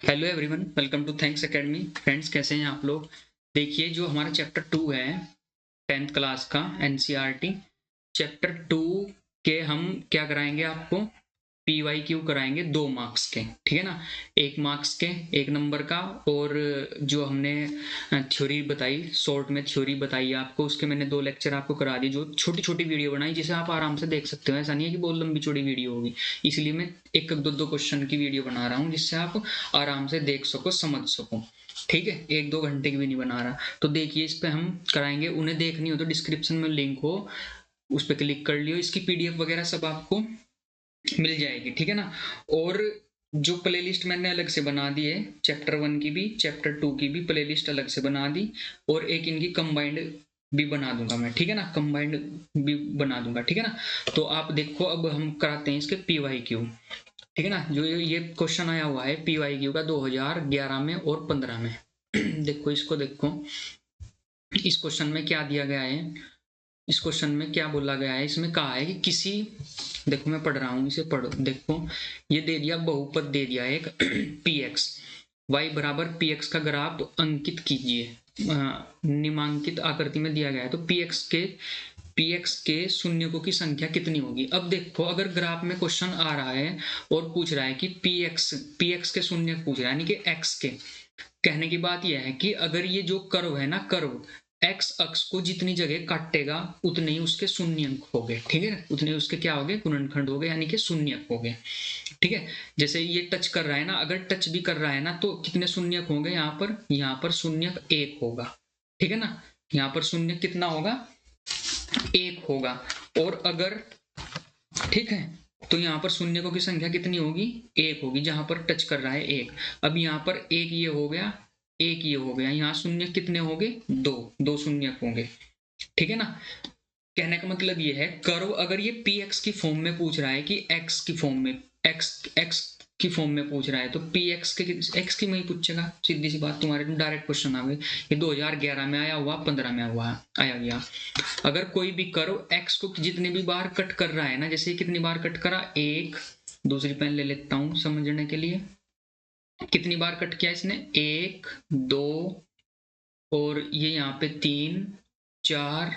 Hello everyone, welcome to thanks academy. Friends, कैसे हैं आप लोग? देखिए, जो हमारा चैप्टर 2 है 10th क्लास का एनसीईआरटी चैप्टर 2 के हम क्या कराएंगे आपको? PYQ कराएंगे 2 मार्क्स के, ठीक है ना। 1 मार्क्स के 1 नंबर का, और जो हमने थ्योरी बताई, शॉर्ट में थ्योरी बताई आपको, उसके मैंने 2 लेक्चर आपको करा दिए, जो छोटी छोटी वीडियो बनाई जिसे आप आराम से देख सकते हो। ऐसा नहीं है कि बहुत लंबी चौड़ी वीडियो होगी, इसलिए मैं एक दो क्वेश्चन की वीडियो बना रहा हूँ जिससे आप आराम से देख सको, समझ सको। ठीक है, 1-2 घंटे की भी नहीं बना रहा। तो देखिए, इस पे हम कराएंगे। उन्हें देखनी हो तो डिस्क्रिप्शन में लिंक हो, उस पर क्लिक कर लियो। इसकी PDF वगैरह सब आपको मिल जाएगी, ठीक है ना। और जो प्लेलिस्ट मैंने अलग से बना दी है, चैप्टर 1 की भी चैप्टर 2 की भी प्लेलिस्ट अलग से बना दी, और एक इनकी कंबाइंड भी बना दूंगा मैं, ठीक है ना। कंबाइंड भी बना दूंगा, ठीक है ना। तो आप देखो, अब हम कराते हैं इसके PYQ, ठीक है ना। जो ये क्वेश्चन आया हुआ है PYQ का 2011 में और 15 में देखो, इसको देखो, इस क्वेश्चन में क्या दिया गया है। इस क्वेश्चन में क्या बोला गया है? इसमें कहा है कि किसी, देखो मैं पढ़ रहा हूं, इसे पढ़ो। देखो, ये दे दिया, बहुपद दे दिया एक px, y बराबर px का ग्राफ अंकित कीजिए। निम्नांकित आकृति में दिया गया है, तो px के शून्यकों की संख्या कितनी होगी? अब देखो, अगर ग्राफ में क्वेश्चन आ रहा है और पूछ रहा है कि px के शून्य पूछ रहा है, यानी कि x के, कहने की बात यह है कि अगर ये जो कर्व है ना, कर्व एक्स अक्ष को जितनी जगह काटेगा उतने ही उसके शून्यक हो गए, ठीक है। उतने उसके क्या हो गए? गुणनखंड हो गए, यानी कि शून्यक हो गए, ठीक है। जैसे ये टच कर रहा है ना, अगर टच भी कर रहा है ना, तो कितने शून्यक होंगे यहाँ पर शून्यक 1 होगा, ठीक है ना। यहाँ पर शून्यक कितना होगा? 1 होगा। और अगर, ठीक है, तो यहाँ पर शून्यकों की संख्या कितनी होगी? 1 होगी, जहां पर टच कर रहा है 1। अब यहाँ पर 1 ये हो गया, 1 ये हो गया, यहाँ शून्य कितने होंगे? 2 शून्यक होंगे, ठीक है ना। कहने का मतलब ये है, कर्व अगर ये px की फॉर्म में पूछ रहा है कि x की फॉर्म में, x की फॉर्म में पूछ रहा है, तो px के x की में ही पूछेगा। सीधी सी बात, तुम्हारे डायरेक्ट क्वेश्चन आ गए। ये 2011 में आया हुआ, 15 में आया गया। अगर कोई भी कर्व x को जितनी भी बार कट कर रहा है ना, जैसे कितनी बार कट करा? 1, दूसरी पेन ले लेता हूं समझने के लिए। कितनी बार कट किया इसने? 1, 2, और ये यहाँ पे 3, 4,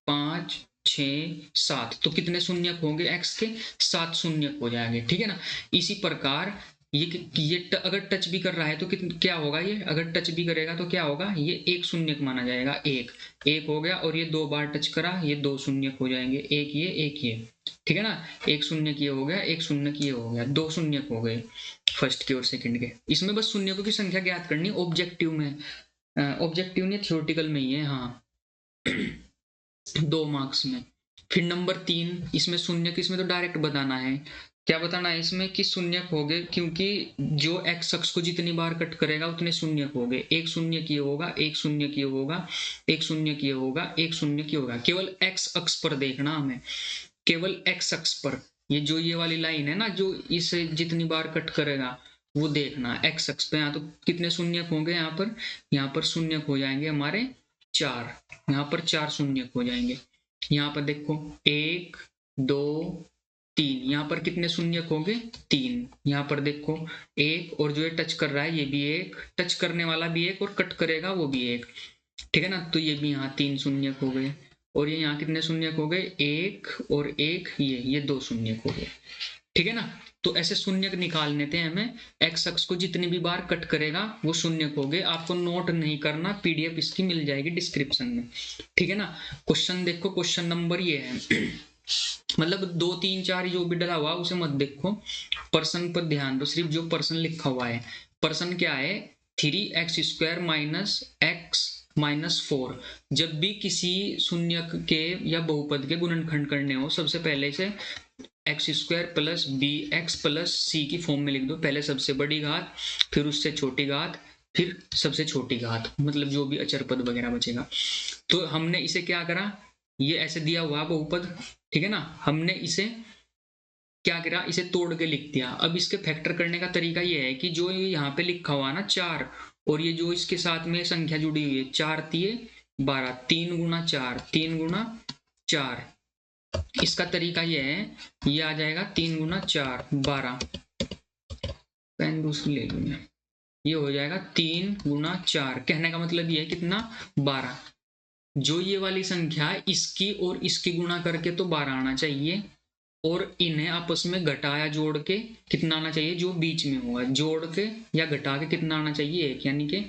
5, 6, 7। तो कितने शून्यक होंगे x के? 7 शून्यक हो जाएंगे, ठीक है ना। इसी प्रकार ये अगर टच भी कर रहा है तो क्या होगा? ये अगर टच भी करेगा तो क्या होगा? ये 1 शून्यक माना जाएगा। 1 हो गया, और ये 2 बार टच करा, ये 2 शून्यक हो जाएंगे। एक ये, ठीक है ना। 1 शून्यक ये हो गया, 1 शून्यक ये हो गया, 2 शून्यक हो गए फर्स्ट के और सेकंड के। इसमें बस शून्यकों की संख्या ज्ञात करनी, ऑब्जेक्टिव में, ऑब्जेक्टिव ने थ्योरेटिकल में ही है, हाँ 2 मार्क्स में। फिर नंबर 3, इसमें शून्यक, इसमें तो डायरेक्ट बताना है। क्या बताना है इसमें? कि शून्यक हो गए, क्योंकि जो एक्स अक्ष को जितनी बार कट करेगा उतने शून्यक हो गए। 1 शून्यक ये होगा, 1 शून्यक ये होगा, 1 शून्यक ये होगा, 1 शून्यक ये होगा। केवल एक्स अक्ष पर देखना हमें, केवल एक्स अक्ष पर। ये वाली लाइन है ना, जो इसे जितनी बार कट करेगा वो देखना एक्स अक्ष पे। यहाँ तो कितने शून्यक होंगे? यहाँ पर शून्यक हो जाएंगे हमारे 4, यहाँ पर 4 शून्यक हो जाएंगे। यहाँ पर देखो 1, 2, 3, यहाँ पर कितने शून्यक होंगे? 3। यहाँ पर देखो 1, और जो ये टच कर रहा है ये भी 1, टच करने वाला भी 1, और कट करेगा वो भी 1, ठीक है ना। तो ये भी यहाँ 3 शून्यक हो गए। और ये यहाँ कितने शून्यक हो गए? 1 और 1, ये 2 शून्यक हो गए, ठीक है ना। तो ऐसे शून्यक निकालने थे हमें। एक्स अक्ष को जितनी भी बार कट करेगा वो शून्यक हो गए। आपको नोट नहीं करना, PDF इसकी मिल जाएगी डिस्क्रिप्शन में, ठीक है ना। क्वेश्चन देखो, क्वेश्चन नंबर ये है मतलब 2, 3, 4 जो भी डला हुआ उसे मत देखो, पर्सन पर ध्यान दो, सिर्फ जो पर्सन लिखा हुआ है। पर्सन क्या है? 3x² minus x minus 4। जब भी किसी शून्यक के या बहुपद के गुणनखंड करने हो, सबसे पहले से x² plus bx plus c की फॉर्म में लिख दो। पहले सबसे बड़ी घात, फिर उससे छोटी घात, फिर सबसे छोटी घात, मतलब जो भी अचर पद वगैरह बचेगा। तो हमने इसे क्या करा? ये ऐसे दिया हुआ बहुपद, ठीक है ना। हमने इसे क्या करा? इसे तोड़ के लिख दिया। अब इसके फैक्टर करने का तरीका ये है कि जो यहाँ पे लिखा हुआ ना 4, और ये जो इसके साथ में संख्या जुड़ी हुई है 4 तिये 12, 3 गुना 4, 3 गुना 4। इसका तरीका ये है, ये आ जाएगा 3 गुना 4 12। पेन दूसरी ले लूँ मैं। ये हो जाएगा 3 गुना 4। कहने का मतलब ये है कितना, 12। जो ये वाली संख्या है इसकी और इसकी गुणा करके तो 12 आना चाहिए, और इन्हें आपस में घटाया जोड़ के कितना आना चाहिए, जो बीच में होगा जोड़ के या घटा के कितना आना चाहिए, 1। यानी कि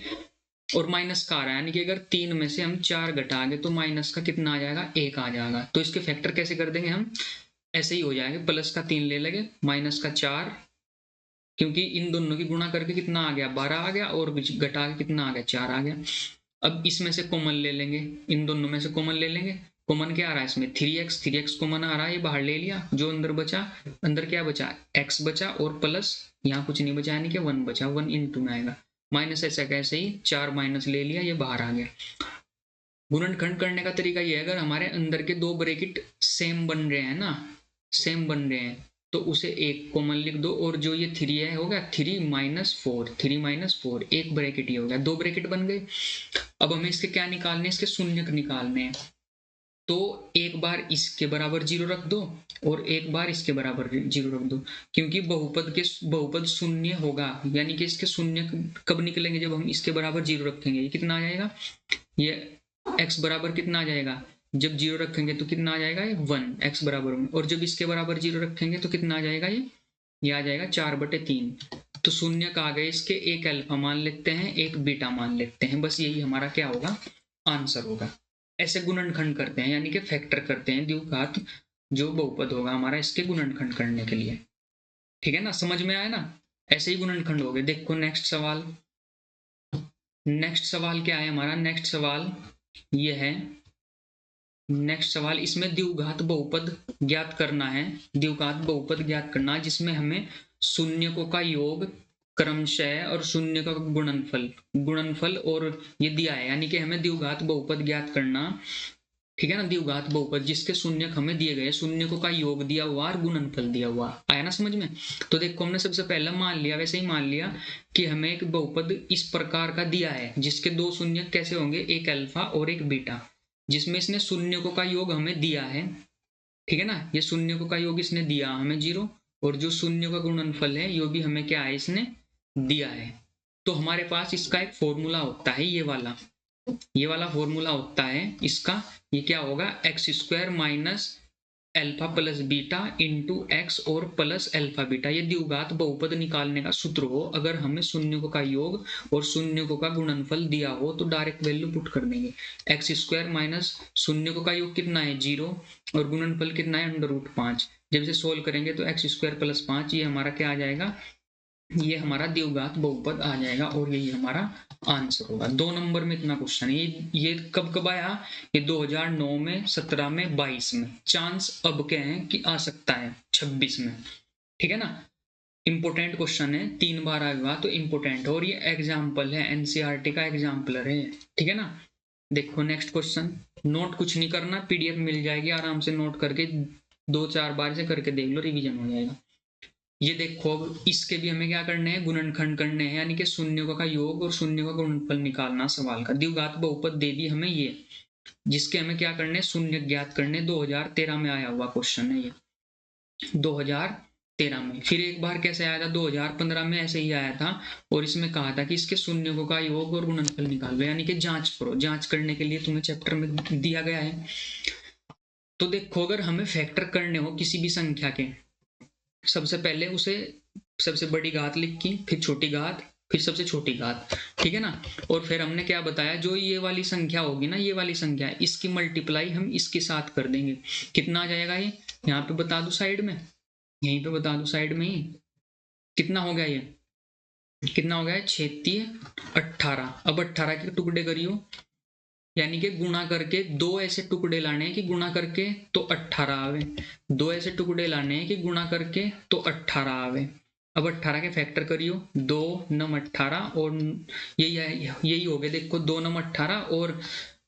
और माइनस का आ रहा है, यानी कि अगर 3 में से हम 4 घटाएंगे तो माइनस का कितना आ जाएगा, 1 आ जाएगा। तो इसके फैक्टर कैसे कर देंगे हम, ऐसे ही हो जाएंगे, प्लस का 3 ले लेंगे, माइनस का 4, क्योंकि इन दोनों की गुणा करके कितना आ गया, 12 आ गया, और घटा के कितना आ गया, 4 आ गया। अब इसमें से कॉमन ले लेंगे, इन दोनों में से कॉमन ले लेंगे। कॉमन क्या आ रहा है इसमें, 3x कॉमन आ रहा है, ये बाहर ले लिया। जो अंदर बचा, अंदर क्या बचा, x बचा, और प्लस यहाँ कुछ नहीं बचा, यानी कि 1 बचा, 1 इंटू में आएगा। माइनस ऐसा कैसे ही 4 माइनस ले लिया, ये बाहर आ गया। गुणनखंड करने का तरीका ये है, अगर हमारे अंदर के दो ब्रैकेट सेम बन रहे हैं ना, सेम बन रहे हैं, तो उसे एक कॉमन लिख दो, और जो ये 3 है हो गया 3 माइनस 4, 3 माइनस 4, एक ब्रैकेट ये हो गया, दो ब्रैकेट बन गए। अब हमें इसके क्या निकालने हैं, इसके शून्यक निकालने हैं। तो एक बार इसके बराबर 0 रख दो और एक बार इसके बराबर 0 रख दो, क्योंकि बहुपद शून्य होगा, यानी कि इसके शून्य कब निकलेंगे, जब हम इसके बराबर 0 रखेंगे। ये कितना आ जाएगा, ये x बराबर कितना आ जाएगा, जब 0 रखेंगे तो कितना आ जाएगा, ये 1 x बराबर में, और जब इसके बराबर 0 रखेंगे तो कितना आ जाएगा, ये आ जाएगा 4/3। तो शून्य का आ गए इसके, एक अल्फा मान लेते हैं, एक बीटा मान लेते हैं, बस यही हमारा क्या होगा, आंसर होगा। ऐसे गुणनखंड करते हैं, यानी कि फैक्टर करते हैं द्विघात जो बहुपद होगा हमारा, इसके गुणनखंड करने के लिए। ठीक है ना, समझ में आया ना, ऐसे ही गुणनखंड हो गए। देखो नेक्स्ट सवाल, नेक्स्ट सवाल क्या है हमारा, नेक्स्ट सवाल ये है, नेक्स्ट सवाल इसमें द्विघात बहुपद ज्ञात करना है, द्विघात बहुपद ज्ञात करना है, जिसमें हमें शून्यकों का योग क्रमशः और शून्य का गुणनफल और ये दिया है, यानी कि हमें द्विघात बहुपद ज्ञात करना। ठीक है ना, द्विघात बहुपद जिसके शून्यक हमें दिए गए, शून्यकों का योग दिया हुआ और गुणनफल दिया हुआ, आया ना समझ में। तो देखो हमने सबसे पहले मान लिया, वैसे ही मान लिया कि हमें एक बहुपद इस प्रकार का दिया है, जिसके दो शून्यक कैसे होंगे, एक अल्फा और एक बीटा, जिसमें इसने शून्यकों का योग हमें दिया है। ठीक है ना, ये शून्यकों का योग इसने दिया हमें 0, और जो शून्य का गुणनफल है ये भी हमें क्या है, इसने दिया है। तो हमारे पास इसका एक फॉर्मूला होता है, ये वाला फॉर्मूला होता है इसका, ये क्या होगा, x² minus alpha plus beta into x और प्लस अल्फा बीटा। ये द्विघात बहुपद निकालने का सूत्र हो, अगर हमें शून्यकों का योग और शून्यकों का गुणनफल दिया हो तो डायरेक्ट वैल्यू पुट कर देंगे। x² माइनस शून्यकों का योग कितना है 0 और गुणनफल कितना है √5। जब इसे सोल्व करेंगे तो x² + 5 ये हमारा क्या आ जाएगा, ये हमारा द्विघात बहुपद आ जाएगा, और यही हमारा आंसर होगा। 2 नंबर में इतना क्वेश्चन है। ये कब आया, ये 2009 में, 17 में, 22 में। चांस अब क्या है कि आ सकता है 26 में। ठीक है ना, इंपोर्टेंट क्वेश्चन है, 3 बार आया हुआ तो इंपोर्टेंट, और ये एग्जाम्पल है, एनसीईआरटी का एग्जाम्पलर है। ठीक है ना, देखो नेक्स्ट क्वेश्चन, नोट कुछ नहीं करना, पीडीएफ मिल जाएगी, आराम से नोट करके 2-4 बार से करके देख लो, रिवीजन हो जाएगा। ये देखो अब इसके भी हमें क्या करने हैं, गुणनखंड करने हैं, यानी कि शून्यकों का योग और शून्य का गुणनफल निकालना सवाल का। द्विघात बहुपद दे दी हमें ये, जिसके हमें क्या करने, शून्य ज्ञात करने। 2013 में आया हुआ क्वेश्चन है ये, 2013 में। फिर एक बार कैसे आया था, 2015 में ऐसे ही आया था, और इसमें कहा था कि इसके शून्यकों का योग और गुणनफल निकालो, यानी कि जांच करो। जांच करने के लिए तुम्हें चैप्टर में दिया गया है। तो देखो अगर हमें फैक्टर करने हो किसी भी संख्या के, सबसे पहले उसे सबसे बड़ी घात लिखी, फिर छोटी घात, फिर सबसे छोटी घात। ठीक है ना, और फिर हमने क्या बताया, जो ये वाली संख्या होगी ना, ये वाली संख्या, इसकी मल्टीप्लाई हम इसके साथ कर देंगे। कितना आ जाएगा ये, यहाँ पे बता दो साइड में, यहीं पे बता दो साइड में ही, कितना हो गया ये, कितना हो गया है 18। अब 18 के टुकड़े करियो, यानी कि गुणा करके 2 ऐसे टुकड़े लाने हैं कि गुणा करके तो 18 आवे, 2 ऐसे टुकड़े लाने हैं कि गुणा करके तो 18 आवे। अब 18 के फैक्टर करियो, 2 9 18, और यही हो गया, देखो 2 9 18, और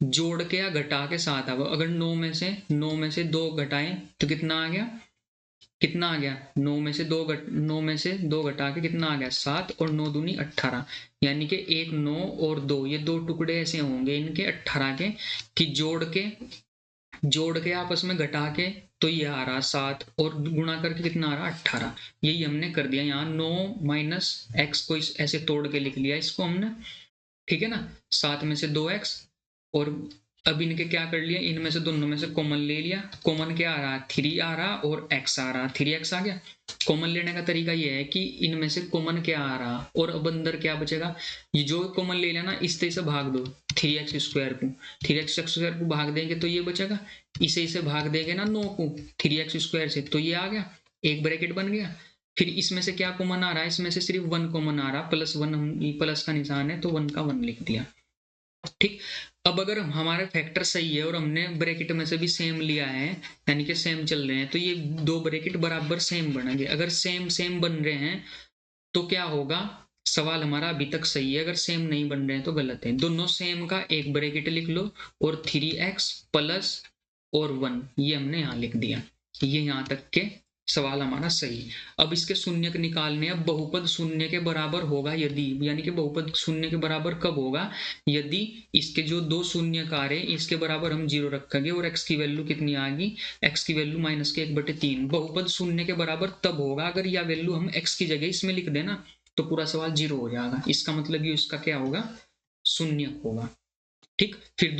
जोड़ के या घटा के 7 आवे। अगर 9 में से 2 घटाएं तो कितना आ गया, कितना आ गया, 9 में से 2 घटा के कितना आ गया 7, और 9 दूनी 18, यानी कि 1 9 और 2, ये 2 टुकड़े ऐसे होंगे इनके 18 के, कि जोड़ के जोड़ के आपस में घटा के तो ये आ रहा 7 और गुणा करके कितना आ रहा 18। यही हमने कर दिया यहाँ 9 माइनस एक्स को ऐसे तोड़ के लिख लिया इसको हमने, ठीक है ना। 7 में से 2x और अब इनके क्या कर लिया, इनमें से दोनों में से कॉमन ले लिया। कॉमन क्या आ रहा, 3 आ रहा और x आ रहा, 3x आ गया। कॉमन लेने का तरीका ये है कि इनमें से कॉमन क्या आ रहा और अब अंदर क्या बचेगा, ये जो कॉमन ले लेना इस तरह से भाग दो 3x स्क्वायर को, 3x स्क्वायर को भाग देंगे तो ये बचेगा, इसे भाग देंगे ना 9 को 3x स्क्वायर से तो ये आ गया, एक ब्रैकेट बन गया। फिर इसमें से क्या कॉमन आ रहा है, इसमें से सिर्फ 1 कॉमन आ रहा, +1 प्लस का निशान है तो 1 का 1 लिख दिया, ठीक। अब अगर हमारा फैक्टर सही है और हमने ब्रैकेट में से भी सेम लिया है यानी कि सेम चल रहे हैं तो ये दो ब्रैकेट बराबर सेम बनेंगे। अगर सेम सेम बन रहे हैं तो क्या होगा, सवाल हमारा अभी तक सही है, अगर सेम नहीं बन रहे हैं तो गलत है। दोनों सेम का एक ब्रैकेट लिख लो और 3x प्लस और 1 ये हमने यहाँ लिख दिया, ये यहाँ तक के सवाल हमारा सही। अब इसके शून्य निकालने, अब बहुपद शून्य के बराबर होगा यदि, यानी कि बहुपद शून्य के बराबर कब होगा, यदि इसके जो दो शून्यकार है इसके बराबर हम 0 रखेंगे और x की वैल्यू कितनी आ गई, x की वैल्यू -1/3। बहुपद शून्य के बराबर तब होगा अगर यह वैल्यू हम x की जगह इसमें लिख देना तो पूरा सवाल 0 हो जाएगा, इसका मतलब ये इसका क्या होगा, शून्य होगा, ठीक। फिर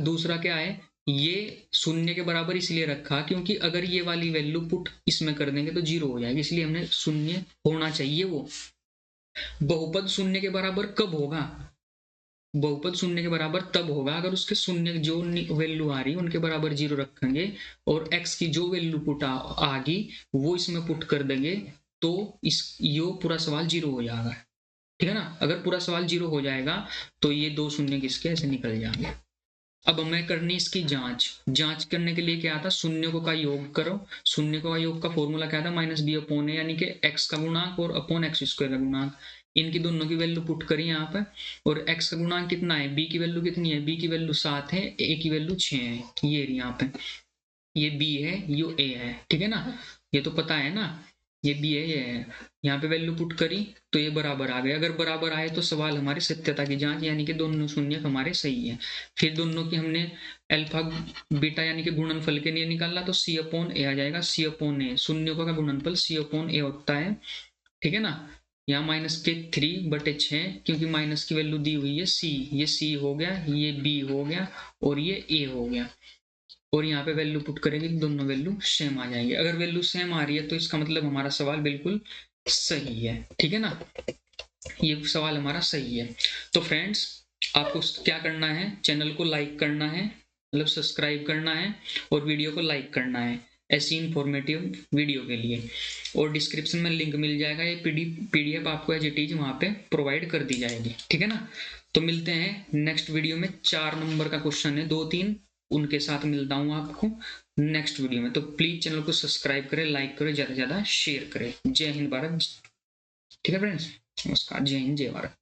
दूसरा क्या है, ये शून्य के बराबर इसलिए रखा क्योंकि अगर ये वाली वैल्यू पुट इसमें कर देंगे तो 0 हो जाएगी, इसलिए हमने शून्य होना चाहिए वो। बहुपद शून्य के बराबर कब होगा, बहुपद शून्य के बराबर तब होगा अगर उसके शून्य जो वैल्यू आ रही है उनके बराबर 0 रखेंगे और x की जो वैल्यू पुट आ गई वो इसमें पुट कर देंगे तो यो पूरा सवाल 0 हो जाएगा, ठीक है ना। अगर पूरा सवाल 0 हो जाएगा तो ये दो शून्य किसके ऐसे निकल जाएंगे। अब हमें करनी इसकी जांच करने के लिए क्या आता, शून्य का योग करो। शून्य का योग का फॉर्मूला क्या था, -b/a यानी कि x का गुणांक और अपॉन x स्क्वायर का गुणांक। इनकी दोनों की वैल्यू पुट करी यहाँ पे और x का गुणांक कितना है, b की वैल्यू कितनी है, b की वैल्यू 7 है, a की वैल्यू 6 है, ये यहाँ पे ये b है ये a है, ठीक है ना, ये तो पता है ना, ये b है ये है। यहाँ पे वैल्यू पुट करी तो ये बराबर आ गए, अगर बराबर आए तो सवाल हमारी सत्यता की जांच यानी कि दोनों शून्य हमारे सही है। फिर दोनों की हमने अल्फा बीटा यानी कि गुणनफल के लिए निकाला तो c/a आ जाएगा, c/a शून्यों का गुणनफल c/a होता है, ठीक है ना। यहाँ -3/6 क्योंकि माइनस की वैल्यू दी हुई है c, ये c हो गया, ये b हो गया और ये a हो गया और यहाँ पे वैल्यू पुट करेंगे दोनों वैल्यू सेम आ जाएंगे। अगर वैल्यू सेम आ रही है तो इसका मतलब हमारा सवाल बिल्कुल सही है, ठीक है ना, ये सवाल हमारा सही है। तो फ्रेंड्स आपको क्या करना है, चैनल को लाइक करना है, मतलब सब्सक्राइब करना है और वीडियो को लाइक करना है ऐसी इंफॉर्मेटिव वीडियो के लिए, और डिस्क्रिप्शन में लिंक मिल जाएगा, ये पीडीएफ आपको एज इट इज वहाँ पे प्रोवाइड कर दी जाएगी, ठीक है ना। तो मिलते हैं नेक्स्ट वीडियो में, 4 नंबर का क्वेश्चन है, 2-3 उनके साथ मिलता हूँ आपको नेक्स्ट वीडियो में। तो प्लीज चैनल को सब्सक्राइब करें, लाइक करें, ज़्यादा से ज़्यादा शेयर करें। जय हिंद भारत, ठीक है फ्रेंड्स, नमस्कार, जय हिंद जय भारत।